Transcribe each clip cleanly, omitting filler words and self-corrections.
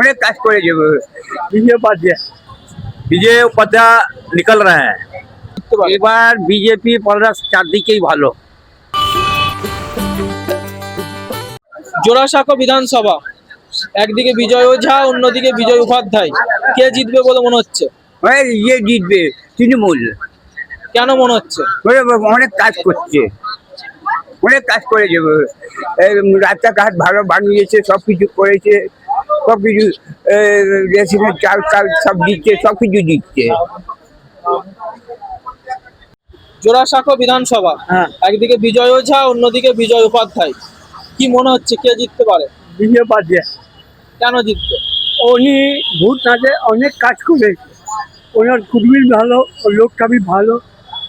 অনেক কাজ করেছে। विजय उपाध्याय বিজয় উপাধ্যায় নিকল रहे हैं। এবার বিজেপি পলরাস চারদিকেই ভালো। জোড়াসাঁকো বিধানসভা, একদিকে বিজয় ওঝা, অন্যদিকে বিজয় উপাধ্যায়, কে জিতবে বলে মনে হচ্ছে? ওই ইয়ে জিতবে তৃণমূল। কেন মনে হচ্ছে? ওরা অনেক কাজ করছে, অনেক কাজ করেছে। এই রাস্তাঘাট ভালো বানিয়েছে, সব কিছু করেছে, সব কিছু রেশনের চাল চাল সব দিচ্ছে, সব কিছু দিচ্ছে। জোড়াসাঁকো বিধানসভা, হ্যাঁ। একদিকে বিজয় ওঝা, অন্যদিকে বিজয় উপাধ্যায়, কি মনে হচ্ছে কে জিততে পারে? विजय उपाध्याय কেন জিতবে? উনি ভোট নাচে অনেক কাজ করেছে, ওনার খুবই ভালো, লোকটা भी ভালো,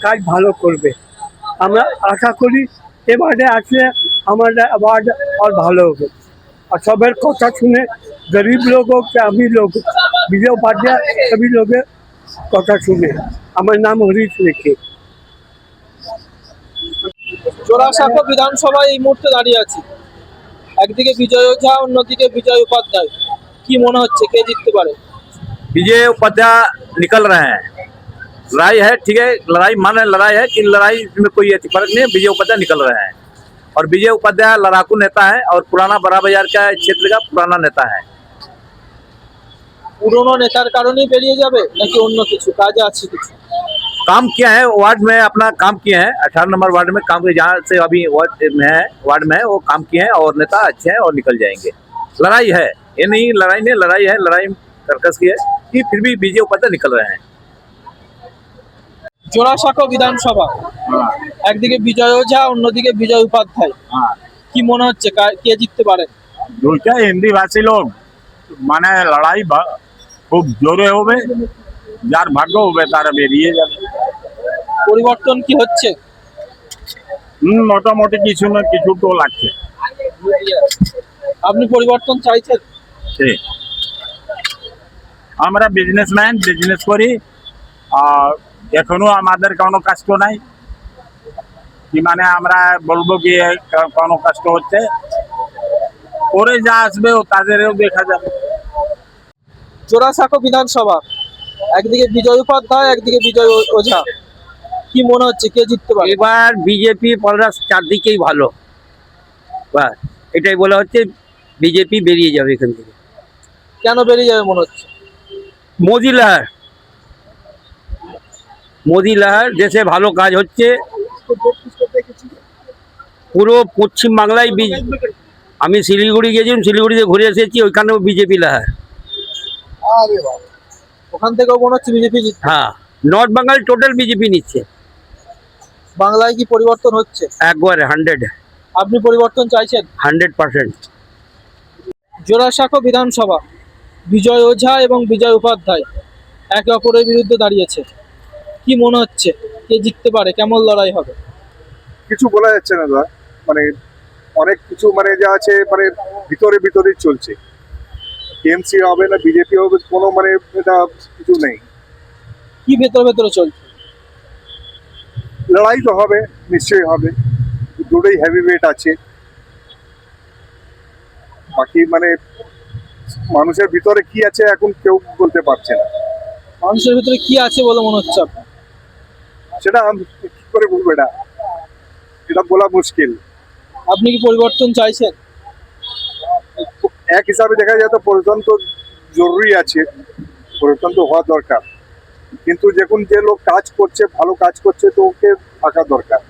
কাজ ভালো করবে। আমরা আশা করি এবারে আসলে আমাদের আবার আর ভালো হবে। और সবের কথা শুনে गरीब लोग हो कि अमीर लोग हो, विजय उपाध्याय सभी लोगों কথা শুনে। আমার নাম হরিশ রেখে। জোড়াসাঁকো বিধানসভায় এই মুহূর্তে দাঁড়িয়ে আছি, একদিকে বিজয় ওঝা, অন্যদিকে বিজয় উপাধ্যায়, কি মনে হচ্ছে কে জিততে পারে? विजय उपाध्याय निकल रहे हैं। लड़ाई है, ठीक है, लड़ाई माने लड़ाई है कि लड़ाई में कोई फर्क नहीं है। विजय उपाध्याय निकल रहे हैं और विजय उपाध्याय लड़ाकू नेता है और पुराना बड़ा बाजार का क्षेत्र का पुराना नेता है। পুরনো নেতার কারণেই বেরিয়ে যাবে নাকি অন্য কিছু কাজে আছে কিছু? काम किया है वार्ड में, अपना काम किए हैं 18 नंबर वार्ड में काम किए, जहाँ से अभी वार्ड में है वो काम किए हैं और नेता अच्छे हैं और निकल जाएंगे। लड़ाई है, ये नहीं लड़ाई नहीं, लड़ाई है, लड़ाई कर्कश की है कि फिर भी विजय उपाध्याय निकल रहे हैं। জোড়াসাঁকো বিধানসভা, একদিকে বিজয় ওঝা, অন্যদিকে বিজয় উপাধ্যায়, কি মনে হচ্ছে কে জিততে পারে? দুইটা হিন্দি ভাষী লোক, মানে লড়াই খুব জোরে হবে, যার ভাগ্য হবে তারা বেরিয়ে যাবে। পরিবর্তন কি হচ্ছে? মোটামুটি কিছু না কিছু তো লাগছে। আপনি পরিবর্তন চাইছেন? ঠিক, আমরা বিজনেসম্যান, বিজনেস করি, আর এখনো আমাদের কোনো কষ্ট নাই কি মানে আমরা বলবো কি কোনো কষ্ট হচ্ছে, পরে যা আসবে ও তাদেরও দেখা যাবে। জোড়াসাঁকো বিধানসভা, একদিকে বিজয় উপাধ্যায়, একদিকে বিজয় ওঝা, কি মনে হচ্ছে কে জিততে পারে? এবার বিজেপি পলরাস চারদিকেই ভালো। বাস এটাই বলা হচ্ছে, বিজেপি বেরিয়ে যাবে এখান থেকে। কেন বেরিয়ে যাবে মনে হচ্ছে? মোদি লাহার, মোদি লাহার, দেশে ভালো কাজ হচ্ছে। পুরো পশ্চিম বাংলায় আমি শিলিগুড়ি গেছিলাম, শিলিগুড়িতে ঘুরে এসেছি, ওইখানেও বিজেপি লাহার। ওখান থেকেও মনে হচ্ছে বিজেপি জিতবে। হ্যাঁ, নর্থ বেঙ্গল টোটাল বিজেপি নিচ্ছে বাংলায় কি পরিবর্তন হচ্ছে? একবারে 100 আপনি পরিবর্তন চাইছেন? 100%। জোড়াসাঁকো বিধানসভা, বিজয় ওঝা এবং বিজয় উপাধ্যায় একে অপরের বিরুদ্ধে দাঁড়িয়েছে, কি মনে হচ্ছে কে জিততে পারে, কেমন লড়াই হবে? কিছু বলা যাচ্ছে না দাদা, মানে অনেক কিছু মানে যা আছে মানে ভিতরে ভিতরেই চলছে। টিএমসি হবে না বিজেপি হবে, কোনো মানে এটা কিছু নেই। কি ভেতরে ভেতরে চলছে? লড়াই তো হবে, নিশ্চয়ই হবে, দুটোই হেভি ওয়েট আছে। বাকি মানে মানুষের ভিতরে কি আছে এখন কেউ বলতে পারছে না। মানুষের ভিতরে কি আছে বলে মনে হচ্ছে আপনার? সেটা আমি কি করে বলবো, এটা এটা বলা মুশকিল। আপনি কি পরিবর্তন চাইছেন? এক হিসাবে দেখা যায় তো পরিবর্তন তো জরুরি আছে, পরিবর্তন তো হওয়া দরকার, কিন্তু যখন যে লোক কাজ করছে, ভালো কাজ করছে, তো ওকে থাকা দরকার।